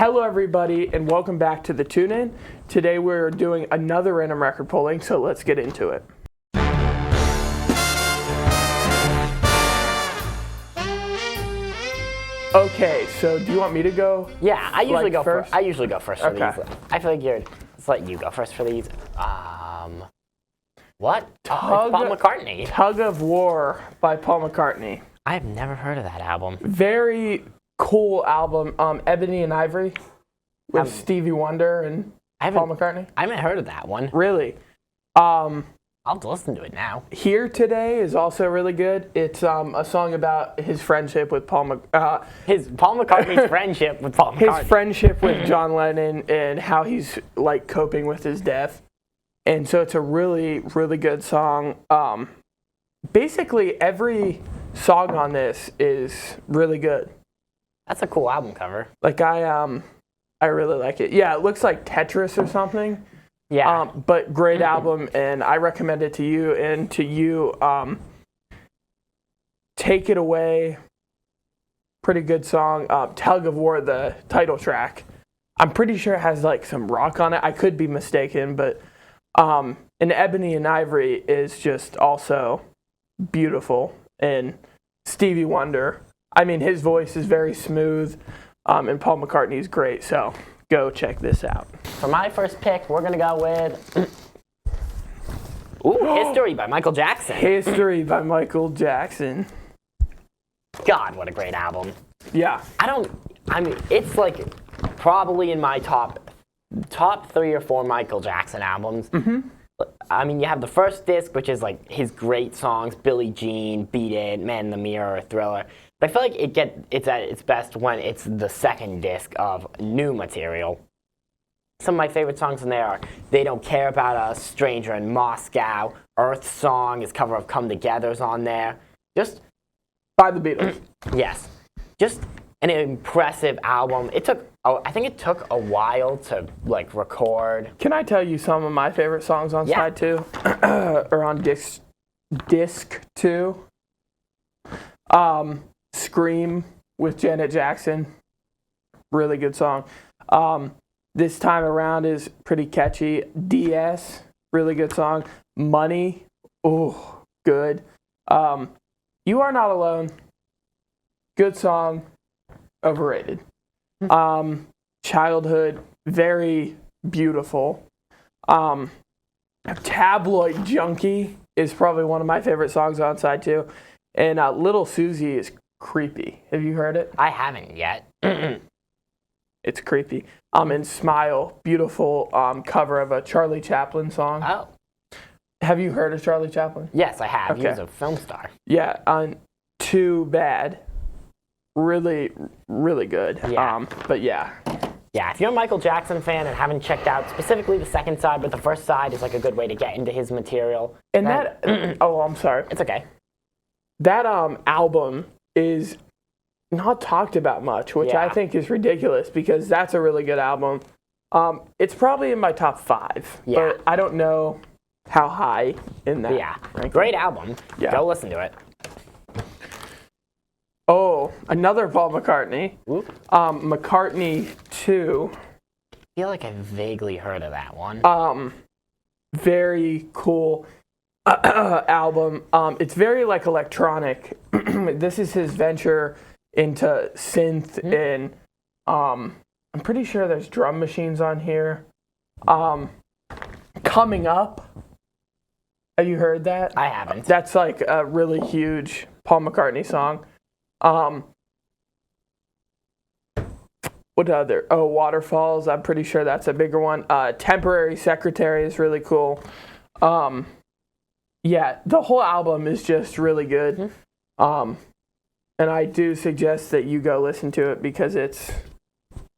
Hello everybody and welcome back to the Tune-In. Today we're doing another random record polling, so let's get into it. Okay, so do you want me to go? Yeah, I usually go first. I usually go first for these. I feel like let's let you go first for these. What? It's Paul McCartney. Tug of War by Paul McCartney. I have never heard of that album. Very cool album. Ebony and Ivory with Stevie Wonder and Paul McCartney. I haven't heard of that one. Really? I'll have to listen to it now. Here Today is also really good. It's a song about his friendship with Paul McCartney's friendship with Paul McCartney. His friendship with John Lennon and how he's like coping with his death. And so it's a really, really good song. Basically, every song on this is really good. That's a cool album cover. Like I really like it. Yeah, it looks like Tetris or something. Yeah. But great album, and I recommend it to you. And to you, Take It Away. Pretty good song. Tug of War, the title track. I'm pretty sure it has like some rock on it. I could be mistaken, but and Ebony and Ivory is just also beautiful. And Stevie Wonder, I mean, his voice is very smooth, and Paul McCartney is great. So go check this out. For my first pick, we're going to go with History by Michael Jackson. History by Michael Jackson. God, what a great album. Yeah. It's like probably in my top 3 or 4 Michael Jackson albums. Mm-hmm. I mean, you have the first disc, which is like his great songs, Billie Jean, Beat It, Man in the Mirror, Thriller. But I feel like it's at its best when it's the second disc of new material. Some of my favorite songs in there are They Don't Care About Us, Stranger in Moscow, Earth Song, his cover of Come Together's on there. Just by the Beatles. Yes. Just an impressive album. I think it took a while to like record. Can I tell you some of my favorite songs on side 2? Or on disc 2? Scream with Janet Jackson. Really good song. This Time Around is pretty catchy. DS, really good song. Money, oh, good. You Are Not Alone, good song, overrated. Childhood, very beautiful. Tabloid Junkie is probably one of my favorite songs on side 2. And Little Susie is creepy. Have you heard it? I haven't yet. It's creepy. And Smile, beautiful cover of a Charlie Chaplin song. Oh. Have you heard of Charlie Chaplin? Yes, I have. Okay. He was a film star. Yeah, Too Bad. Really, really good. Yeah. But yeah. Yeah, if you're a Michael Jackson fan and haven't checked out specifically the second side, but the first side is like a good way to get into his material. And I'm sorry. It's okay. That album is not talked about much, which I think is ridiculous because that's a really good album. It's probably in my top 5, but I don't know how high in that. Yeah, ranking. Great album. Yeah. Go listen to it. Oh, another Paul McCartney. McCartney 2. I feel like I vaguely heard of that one. Very cool album. It's very like electronic. This is his venture into synth, and I'm pretty sure there's drum machines on here. Coming Up. Have you heard that? I haven't. That's like a really huge Paul McCartney song. What other? Oh, Waterfalls. I'm pretty sure that's a bigger one. Temporary Secretary is really cool. Yeah, the whole album is just really good. And I do suggest that you go listen to it because it's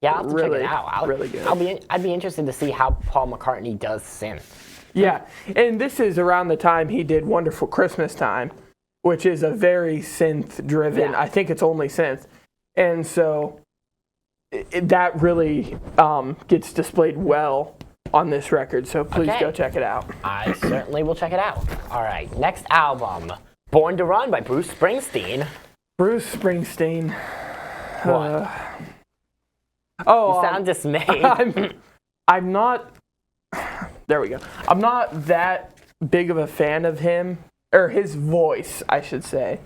I'll have to really, check it out. really good. I'd be interested to see how Paul McCartney does synth. Yeah, and this is around the time he did Wonderful Christmas Time, which is a very synth-driven, I think it's only synth. And so that really gets displayed well on this record, so please go check it out. I certainly will check it out. All right, next album, Born to Run by Bruce Springsteen. Bruce Springsteen. What? Oh, You sound dismayed. I'm not. There we go. I'm not that big of a fan of him, or his voice, I should say.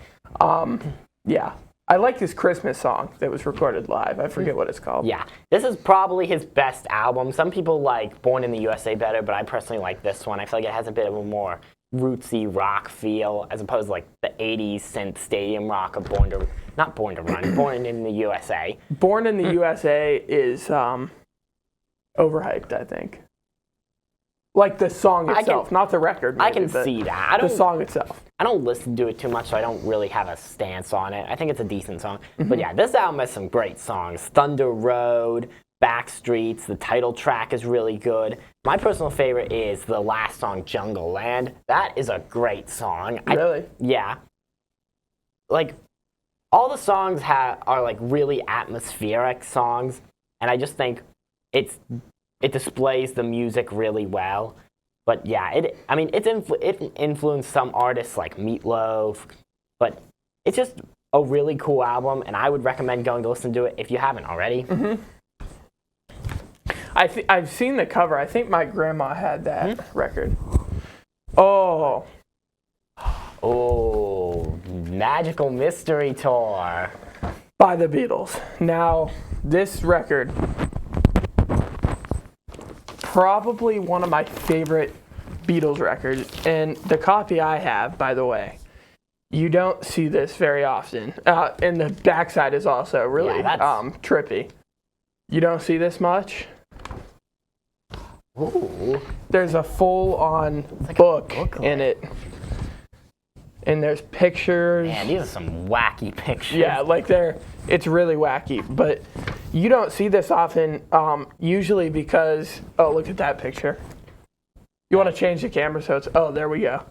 Yeah. I like his Christmas song that was recorded live. I forget what it's called. Yeah, this is probably his best album. Some people like Born in the USA better, but I personally like this one. I feel like it has a bit of a more rootsy rock feel as opposed to like the 80s synth stadium rock of Born to Run, Born in the USA. Born in the USA is overhyped, I think. Like the song itself, not the record. Maybe, I can see that. The song itself. I don't listen to it too much, so I don't really have a stance on it. I think it's a decent song. But yeah, this album has some great songs. Thunder Road, Backstreets, the title track is really good. My personal favorite is the last song, Jungle Land. That is a great song. Really? Yeah. Like, all the songs are like really atmospheric songs, and I just think it displays the music really well. But yeah, it influenced some artists like Meatloaf, but it's just a really cool album, and I would recommend going to listen to it if you haven't already. I've seen the cover. I think my grandma had that record. Oh, Magical Mystery Tour by the Beatles. Now, this record, probably one of my favorite Beatles records, and the copy I have, by the way, you don't see this very often. And the backside is also really trippy. You don't see this much. Ooh. There's a full-on book in it. And there's pictures. Man, these are some wacky pictures. Yeah, it's really wacky. But you don't see this often, usually because, look at that picture. You want to change the camera so it's, there we go.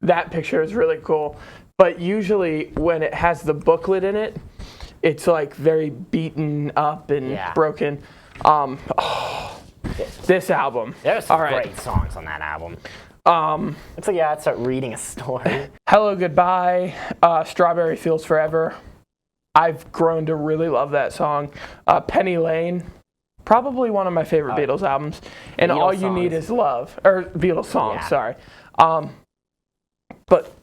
That picture is really cool. But usually when it has the booklet in it, it's like very beaten up and broken. This album. There's some great songs on that album. Looks like I'd start reading a story. Hello, Goodbye, Strawberry Fields Forever. I've grown to really love that song. Penny Lane, probably one of my favorite Beatles albums. And All You Need Is Love, or Beatles songs, sorry. But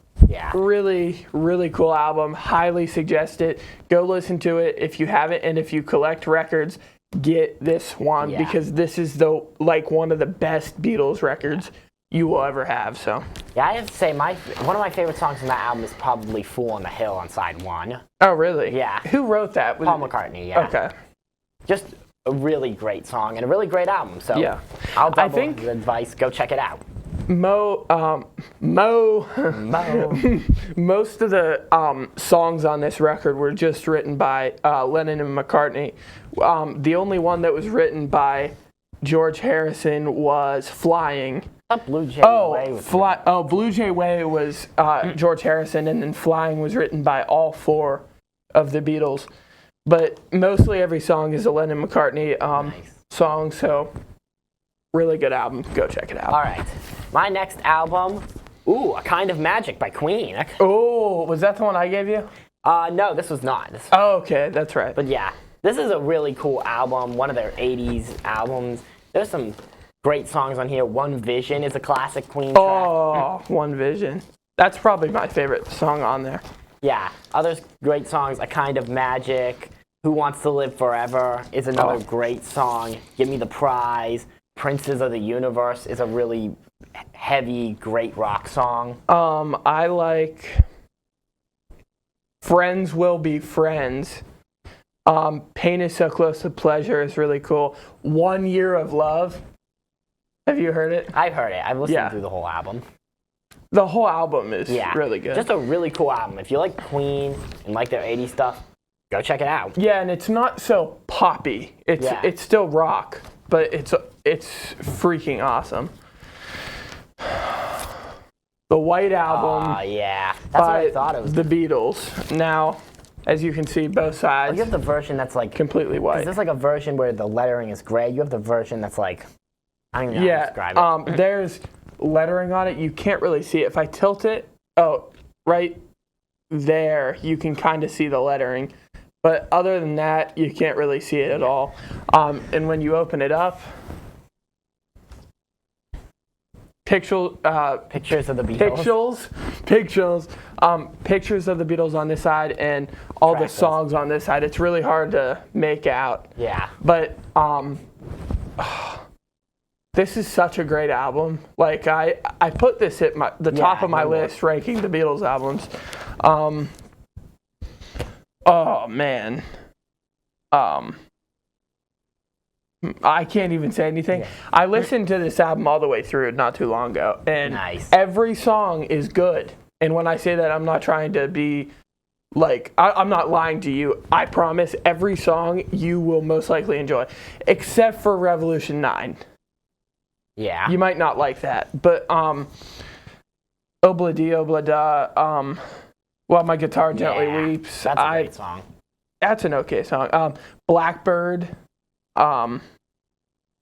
really, really cool album. Highly suggest it. Go listen to it if you haven't, and if you collect records, get this one because this is one of the best Beatles records you will ever have. So yeah, I have to say one of my favorite songs on that album is probably "Fool on the Hill" on side 1. Oh, really? Yeah. Who wrote that? Paul McCartney. Yeah. Okay. Just a really great song and a really great album. So I'll double the advice. Go check it out. Most of the songs on this record were just written by Lennon and McCartney. The only one that was written by George Harrison was Flying. Blue Jay Way was Blue Jay Way was George Harrison, and then Flying was written by all 4 of the Beatles. But mostly every song is a Lennon McCartney song, so really good album. Go check it out. All right. My next album, A Kind of Magic by Queen. Oh, was that the one I gave you? No, this was not. Okay, that's right. But yeah, this is a really cool album, one of their 80s albums. There's some great songs on here. One Vision is a classic Queen track. Oh, One Vision. That's probably my favorite song on there. Yeah, other great songs, A Kind of Magic, Who Wants to Live Forever is another great song. Give Me the Prize. Princes of the Universe is a really heavy, great rock song. I like Friends Will Be Friends. Pain is So Close to Pleasure is really cool. 1 Year of Love. Have you heard it? I've heard it. I've listened through the whole album. The whole album is really good. Just a really cool album. If you like Queen and like their 80s stuff, go check it out. Yeah, and it's not so poppy. It's still rock, but it's freaking awesome. The White Album. Oh, yeah. That's by what I thought it was. The Beatles. Now, as you can see, both sides. You have the version that's like completely white. Is this like a version where the lettering is gray? You have the version that's like, I don't even know how to describe it. There's lettering on it. You can't really see it. If I tilt it, right there, you can kind of see the lettering. But other than that, you can't really see it at all. And when you open it up, pictures of the Beatles. Pictures of the Beatles on this side and all the songs on this side. It's really hard to make out. Yeah. But this is such a great album. Like I put this at the top of my list, ranking the Beatles albums. Oh man. I can't even say anything. Yeah. I listened to this album all the way through not too long ago, and every song is good. And when I say that, I'm not trying to be like, I'm not lying to you. I promise every song you will most likely enjoy, except for Revolution 9. Yeah. You might not like that, but Obla Dee Obla Da, While My Guitar Gently Weeps. That's a great song. That's an okay song. Blackbird.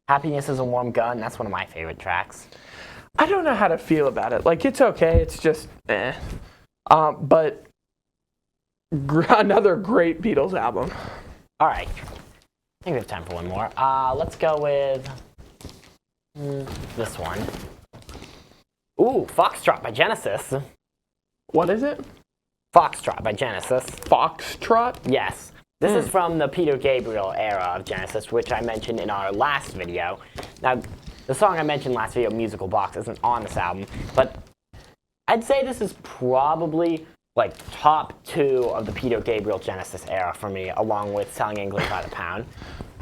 Happiness is a Warm Gun. That's one of my favorite tracks. I don't know how to feel about it. Like, it's okay. It's just eh. But another great Beatles album. All right. I think we have time for one more. Let's go with this one. Ooh, Foxtrot by Genesis. What is it? Foxtrot by Genesis. Foxtrot? Yes. This is from the Peter Gabriel era of Genesis, which I mentioned in our last video. Now, the song I mentioned last video, Musical Box, isn't on this album, but I'd say this is probably like top 2 of the Peter Gabriel Genesis era for me, along with Selling England by the Pound.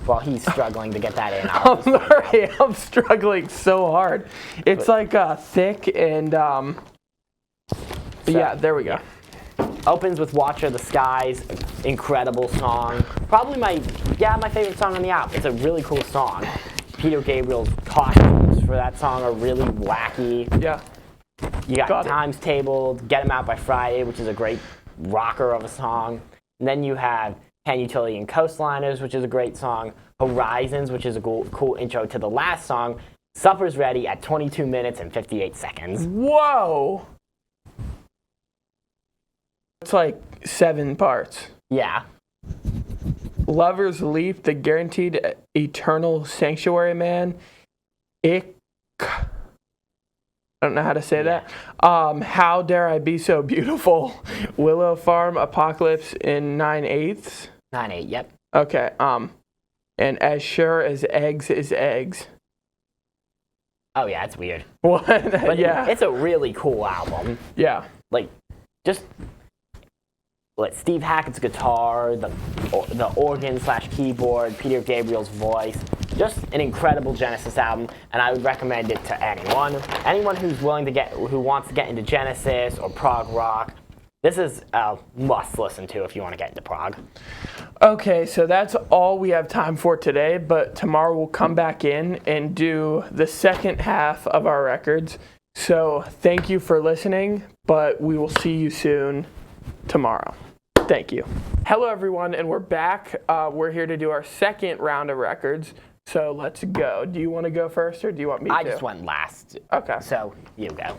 While he's struggling to get that in. I'm struggling so hard. It's thick and yeah, there we go. Opens with Watcher the Skies, incredible song. Probably my favorite song on the album. It's a really cool song. Peter Gabriel's costumes for that song are really wacky. Yeah. You got Times Table, Get 'Em Out by Friday, which is a great rocker of a song. And then you have Can Utility and Coastliners, which is a great song. Horizons, which is a cool intro to the last song. Supper's Ready at 22 minutes and 58 seconds. Whoa! It's like 7 parts. Yeah. Lover's Leap, The Guaranteed Eternal Sanctuary Man. I don't know how to say that. How Dare I Be So Beautiful. Willow Farm, Apocalypse in 9/8. 9/8, yep. Okay. And As Sure as Eggs is Eggs. Oh yeah, it's weird. What? But yeah. It's a really cool album. Yeah. Like, just like Steve Hackett's guitar, the organ/keyboard, Peter Gabriel's voice. Just an incredible Genesis album, and I would recommend it to anyone. Anyone who wants to get into Genesis or prog rock. This is a must listen to if you want to get into prog. Okay, so that's all we have time for today, but tomorrow we'll come back in and do the second half of our records. So thank you for listening, but we will see you soon tomorrow. Thank you. Hello, everyone, and we're back. We're here to do our second round of records. So let's go. Do you want to go first, or do you want me to? I just went last. Okay. So you go.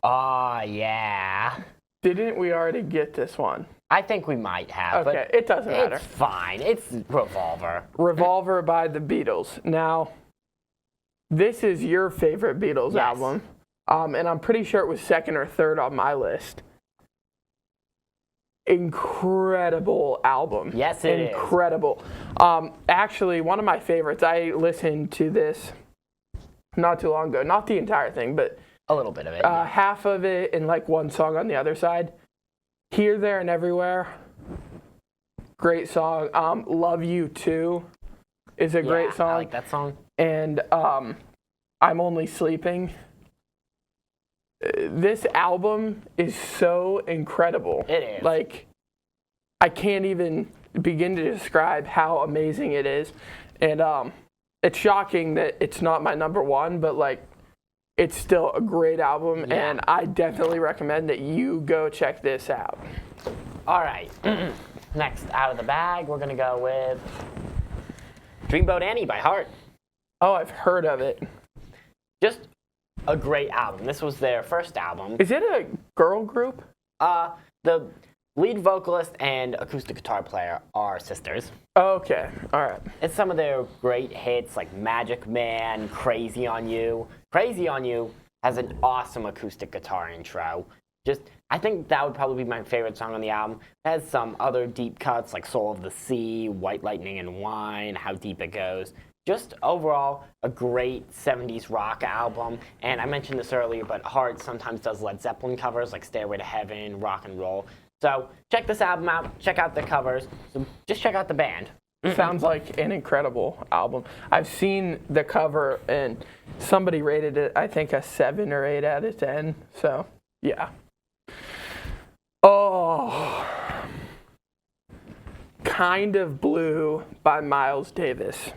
Oh, yeah. Didn't we already get this one? I think we might have. Okay, it doesn't matter. It's fine. It's Revolver. Revolver by the Beatles. Now, this is your favorite Beatles album. And I'm pretty sure it was second or third on my list. Incredible album. Yes, it is. Incredible. Actually, one of my favorites, I listened to this not too long ago. Not the entire thing, but a little bit of it. Half of it and like one song on the other side. Here, There, and Everywhere. Great song. Love You Too is a great song. I like that song. And I'm Only Sleeping. This album is so incredible. It is. Like, I can't even begin to describe how amazing it is. And it's shocking that it's not my number one, but like, it's still a great album, and I definitely recommend that you go check this out. All right. Next, out of the bag, we're going to go with Dreamboat Annie by Heart. Oh, I've heard of it. Just a great album. This was their first album. Is it a girl group? lead vocalist and acoustic guitar player are sisters. Okay, all right. It's some of their great hits like Magic Man, Crazy on You. Crazy on You has an awesome acoustic guitar intro. I think that would probably be my favorite song on the album. It has some other deep cuts like Soul of the Sea, White Lightning and Wine, How Deep It Goes. Just overall, a great 70s rock album. And I mentioned this earlier, but Heart sometimes does Led Zeppelin covers like Stairway to Heaven, Rock and Roll. So check this album out, check out the covers, so just check out the band. Sounds like an incredible album. I've seen the cover and somebody rated it, I think, a 7 or 8 out of 10. So, yeah. Oh, Kind of Blue by Miles Davis.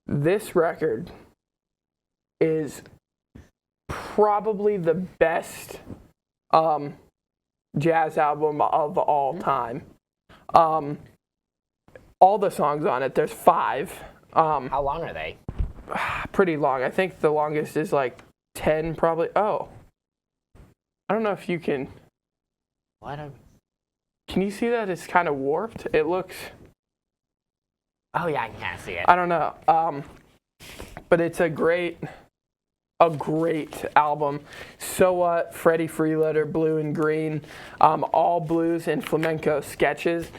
This record is probably the best jazz album of all time. All the songs on it, there's 5. How long are they? Pretty long. I think the longest is like 10 probably. Oh. I don't know if you can... Can you see that it's kind of warped? It looks... Oh yeah, I can kind of see it. I don't know. But it's a great album. So What, Freddie Freeloader, Blue and Green, all blues and flamenco sketches.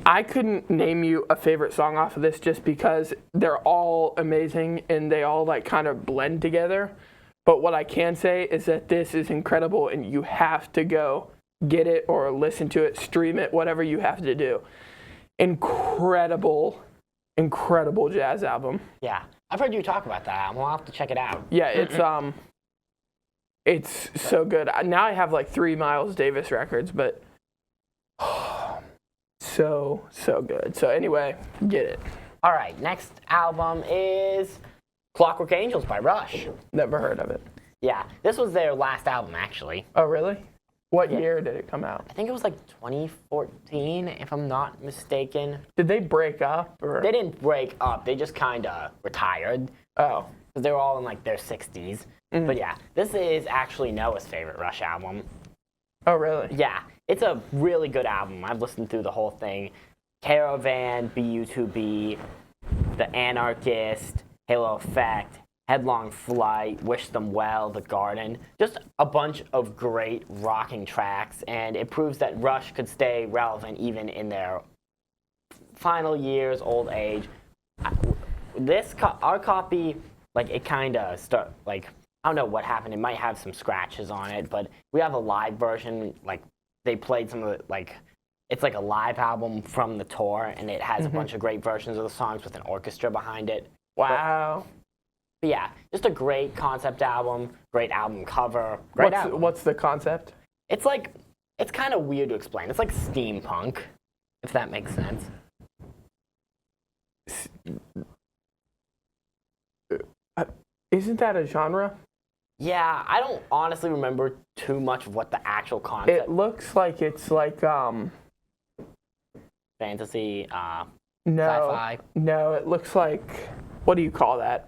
I couldn't name you a favorite song off of this just because they're all amazing and they all like kind of blend together. But what I can say is that this is incredible and you have to go get it or listen to it, stream it, whatever you have to do. Incredible jazz album. Yeah, I've heard you talk about that album. I'll have to check it out. Yeah, it's so good. Now I have like 3 Miles Davis records, but so good. So anyway, get it. All right, next album is Clockwork Angels by Rush. Never heard of it. Yeah, this was their last album, actually. Oh, really? What year did it come out? I think it was like 2014, if I'm not mistaken. Did they break up? Or? They didn't break up. They just kind of retired. Oh. Because they were all in like their 60s. Mm-hmm. But yeah, this is actually Noah's favorite Rush album. Oh, really? Yeah, it's a really good album. I've listened through the whole thing. Caravan, BU2B, The Anarchist, Halo Effect, Headlong Flight, Wish Them Well, The Garden. Just a bunch of great rocking tracks, and it proves that Rush could stay relevant even in their final years, old age. Our copy, like, it kind of I don't know what happened. It might have some scratches on it, but we have a live version. Like, they played some of the, like, it's like a live album from the tour, and it has a bunch of great versions of the songs with an orchestra behind it. Wow. But yeah, just a great concept album, great album cover. What's the concept? It's kind of weird to explain. It's like steampunk, if that makes sense. Isn't that a genre? Yeah, I don't honestly remember too much of what the actual concept. It looks like it's like fantasy, sci-fi. No, it looks like, what do you call that?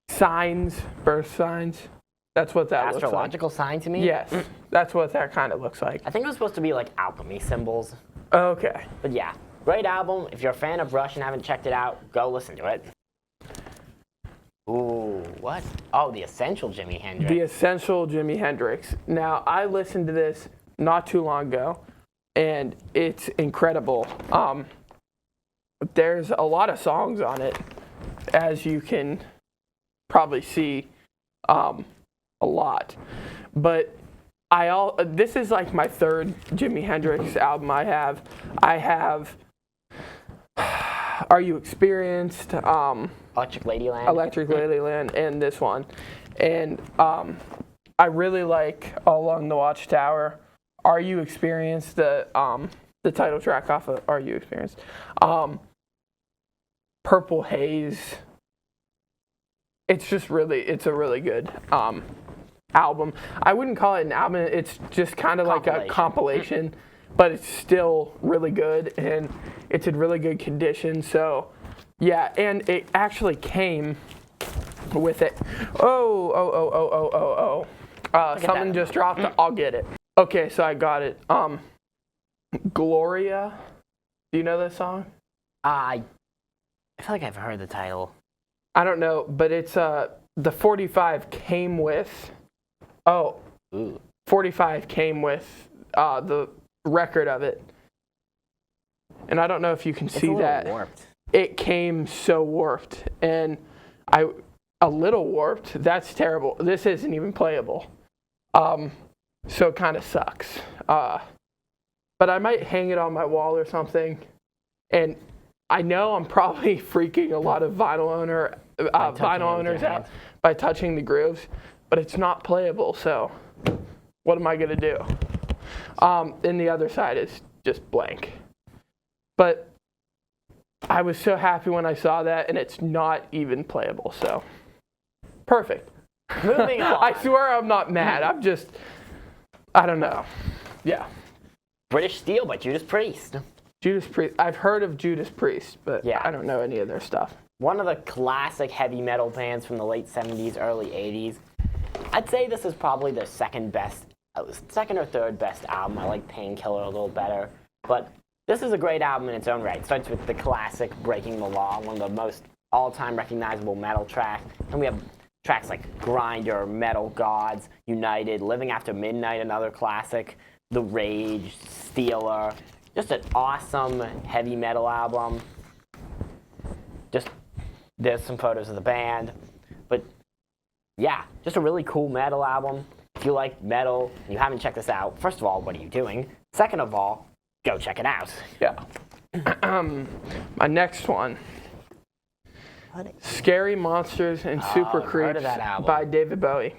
Signs, birth signs. That's what that looks like. Astrological sign to me? Yes, that's what that kind of looks like. I think it was supposed to be like alchemy symbols. Okay. But yeah, great album. If you're a fan of Rush and haven't checked it out, go listen to it. Ooh, what? Oh, The Essential Jimi Hendrix. The Essential Jimi Hendrix. Now, I listened to this not too long ago, and it's incredible. There's a lot of songs on it, as you can probably see, a lot. But this is like my 3rd Jimi Hendrix album I have. I have Are You Experienced? Electric Ladyland. Electric Ladyland, and this one. And I really like All Along the Watchtower. Are You Experienced? The title track off of Are You Experienced? Purple Haze. It's a really good album. I wouldn't call it an album. It's just kind of like a compilation, but it's still really good, and it's in really good condition. So, yeah, and it actually came with it. Something just dropped. I'll get it. Okay, so I got it. Gloria. Do you know this song? I feel like I've heard the title. I don't know, but it's the 45 came with. Oh, Ooh. 45 came with the record of it. And I don't know if you can see that. Warped. It came so warped. And a little warped. That's terrible. This isn't even playable. So it kind of sucks. But I might hang it on my wall or something. And I know I'm probably freaking a lot of vinyl owners out by touching the grooves, but it's not playable. So what am I gonna do? And the other side is just blank. But I was so happy when I saw that, and it's not even playable. So perfect. Moving on. I swear I'm not mad. I don't know. Yeah. British Steel by Judas Priest. Judas Priest. I've heard of Judas Priest, but yeah. I don't know any of their stuff. One of the classic heavy metal bands from the late 70s, early 80s. I'd say this is probably their second or third best album. I like Painkiller a little better. But this is a great album in its own right. It starts with the classic Breaking the Law, one of the most all-time recognizable metal tracks. And we have tracks like Grinder, Metal Gods, United, Living After Midnight, another classic, The Rage, Stealer. Just an awesome heavy metal album. There's some photos of the band. But yeah, just a really cool metal album. If you like metal and you haven't checked this out, first of all, what are you doing? Second of all, go check it out. Yeah. My next one. Scary Monsters and Super Creeps by David Bowie.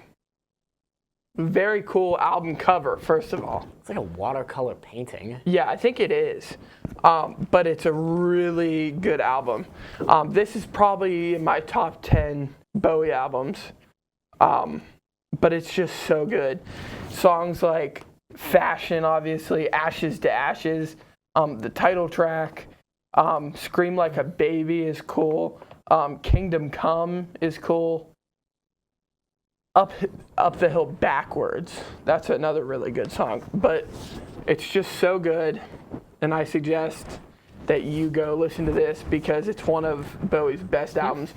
Very cool album cover, first of all. It's like a watercolor painting. Yeah, I think it is. But it's a really good album. This is probably in my top 10 Bowie albums. But it's just so good. Songs like Fashion, obviously, Ashes to Ashes, the title track, Scream Like a Baby is cool. Kingdom Come is cool. Up the Hill Backwards. That's another really good song. But it's just so good, and I suggest that you go listen to this because it's one of Bowie's best albums.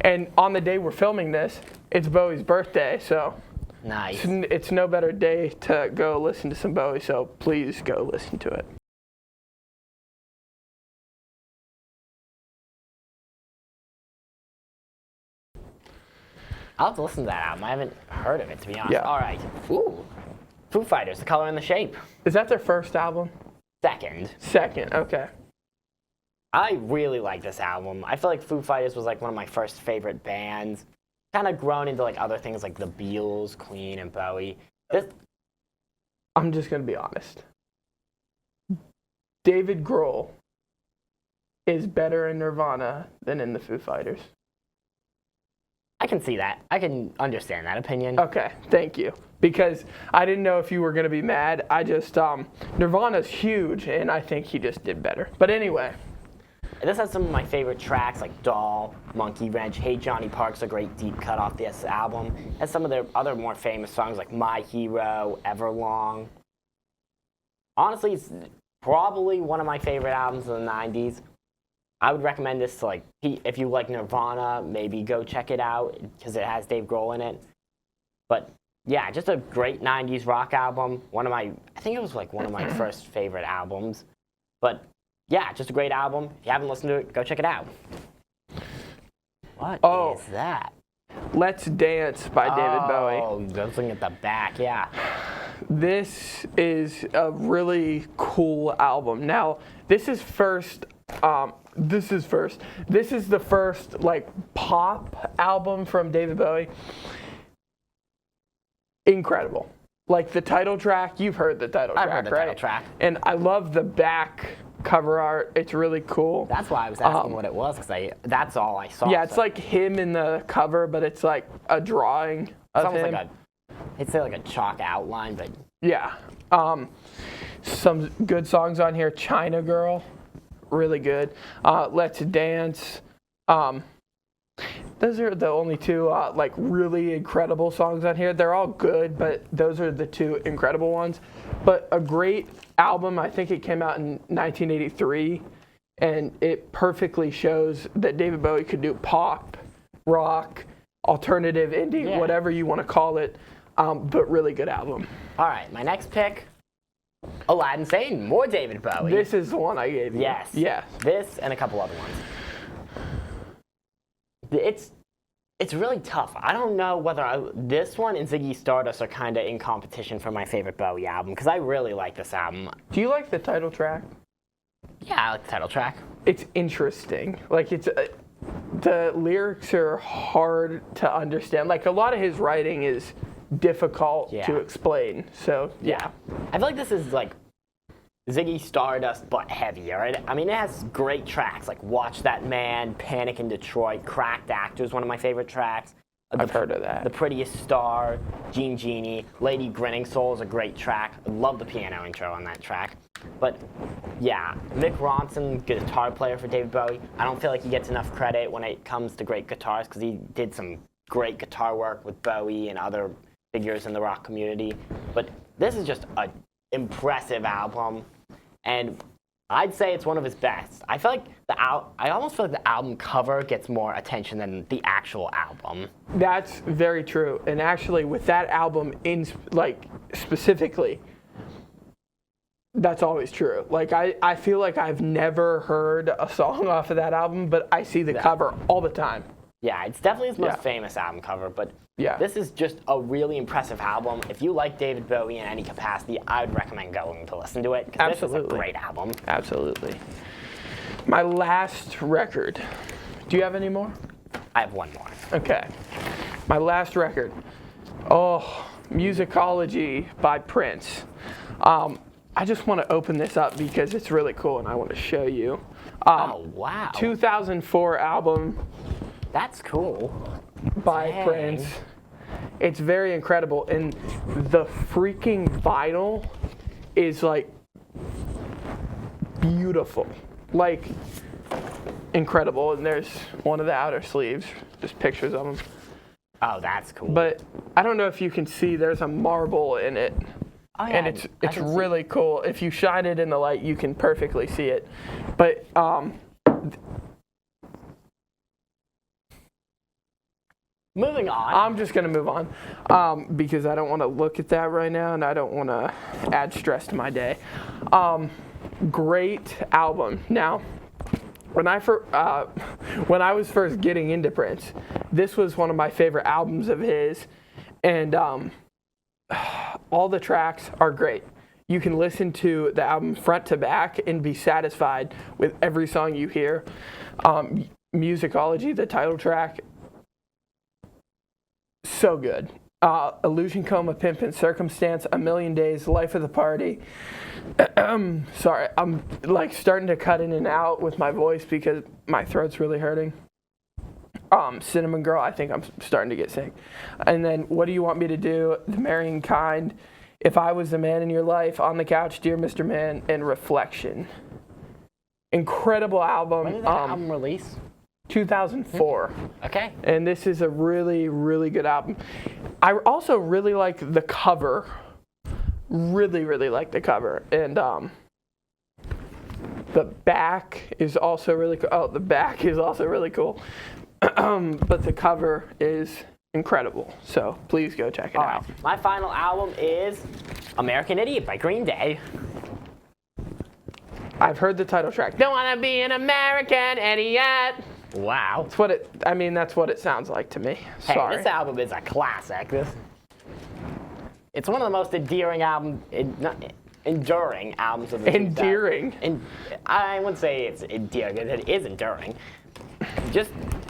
And on the day we're filming this, it's Bowie's birthday, so nice. It's no better day to go listen to some Bowie, so please go listen to it. I'll have to listen to that album. I haven't heard of it, to be honest. Yeah. All right. Ooh. Foo Fighters, The Color and the Shape. Is that their first album? Second, okay. I really like this album. I feel like Foo Fighters was like one of my first favorite bands. Kind of grown into like other things like the Beatles, Queen, and Bowie. I'm just going to be honest. David Grohl is better in Nirvana than in the Foo Fighters. I can see that. I can understand that opinion. Okay, thank you. Because I didn't know if you were going to be mad. I just, Nirvana's huge, and I think he just did better. But anyway. This has some of my favorite tracks like Doll, Monkey Wrench, Hey Johnny Park's a great deep cut off this album. And some of their other more famous songs like My Hero, Everlong. Honestly, it's probably one of my favorite albums of the 90s. I would recommend this to, like, if you like Nirvana, maybe go check it out because it has Dave Grohl in it. But yeah, just a great 90s rock album. I think it was like one of my first favorite albums. But yeah, just a great album. If you haven't listened to it, go check it out. What is that? Let's Dance by David Bowie. Oh, looking at the back, yeah. This is a really cool album. Now, this is the first like pop album from David Bowie. Incredible. Like the title track, you've heard the title track, right? I've heard the title track. And I love the back cover art. It's really cool. That's why I was asking what it was, because that's all I saw. Yeah, it's like him in the cover, but it's like a drawing of him. Like it's like a chalk outline, but yeah. Some good songs on here. China Girl, really good. Let's Dance. The Those are the only two like really incredible songs on here. They're all good, but those are the two incredible ones. But a great album, I think it came out in 1983, and it perfectly shows that David Bowie could do pop, rock, alternative, indie, whatever you want to call it, but really good album. All right, my next pick, Aladdin Sane, more David Bowie. This is the one I gave you. Yes. Yes. This and a couple other ones. It's really tough. I don't know whether this one and Ziggy Stardust are kind of in competition for my favorite Bowie album, because I really like this album. Do you like the title track? Yeah, I like the title track. It's interesting. Like, it's the lyrics are hard to understand. Like, a lot of his writing is difficult to explain. So, yeah. I feel like this is like Ziggy Stardust, but heavier. I mean, it has great tracks like Watch That Man, Panic in Detroit, Cracked Actor is one of my favorite tracks. I've heard of that. The Prettiest Star, Gene Genie, Lady Grinning Soul is a great track. I love the piano intro on that track. But yeah, Mick Ronson, guitar player for David Bowie. I don't feel like he gets enough credit when it comes to great guitars, because he did some great guitar work with Bowie and other figures in the rock community. But this is just an impressive album, and I'd say it's one of his best. I feel like I almost feel like the album cover gets more attention than the actual album. That's very true. And actually, with that album specifically, that's always true. Like, I feel like I've never heard a song off of that album, but I see the cover all the time. Yeah, it's definitely his most famous album cover, but this is just a really impressive album. If you like David Bowie in any capacity, I would recommend going to listen to it, because this is a great album. Absolutely. My last record. Do you have any more? I have one more. Okay. My last record. Oh, Musicology by Prince. I just want to open this up because it's really cool and I want to show you. Oh, wow. 2004 album. That's cool. By Prince. It's very incredible. And the freaking vinyl is like beautiful. Like incredible. And there's one of the outer sleeves. Just pictures of them. Oh, that's cool. But I don't know if you can see, there's a marble in it. Oh, yeah, and it's really cool. If you shine it in the light, you can perfectly see it. But moving on. I'm just going to move on because I don't want to look at that right now, and I don't want to add stress to my day. Great album. Now, when I was first getting into Prince, this was one of my favorite albums of his, and all the tracks are great. You can listen to the album front to back and be satisfied with every song you hear. Musicology, the title track, so good. Illusion Coma, Pimp and Circumstance, A Million Days, Life of the Party. Sorry, I'm like starting to cut in and out with my voice because my throat's really hurting. Cinnamon Girl, I think I'm starting to get sick. And then What Do You Want Me to Do? The Marrying Kind, If I Was the Man in Your Life, On the Couch, Dear Mr. Man, and Reflection. Incredible album. When did that album release? 2004. Okay. And this is a really, really good album. I also really like the cover. Really, really like the cover. And the back is also really cool. Oh, the back is also really cool. But the cover is incredible. So please go check it out. Right. My final album is American Idiot by Green Day. I've heard the title track. Don't wanna be an American idiot. Wow. That's what it sounds like to me. Hey, Sorry. this album is a classic. It's one of the most enduring albums of the 2000s. Endearing. I wouldn't say it's endearing. It is enduring.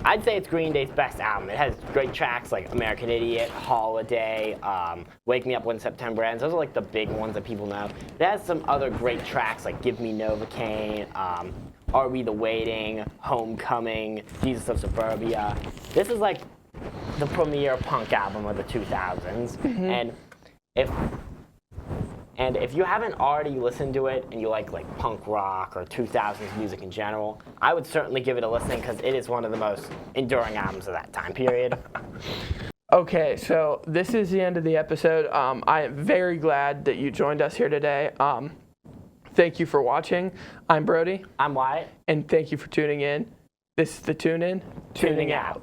I'd say it's Green Day's best album. It has great tracks like American Idiot, Holiday, Wake Me Up When September Ends. Those are like the big ones that people know. It has some other great tracks like Give Me Novocaine, Are We the Waiting, Homecoming, Jesus of Suburbia. This is like the premier punk album of the 2000s. Mm-hmm. And And if you haven't already listened to it and you like punk rock or 2000s music in general, I would certainly give it a listen because it is one of the most enduring albums of that time period. Okay, so this is the end of the episode. I am very glad that you joined us here today. Thank you for watching. I'm Brodie. I'm Wyatt. And thank you for tuning in. This is the Tune In, Tuning Out.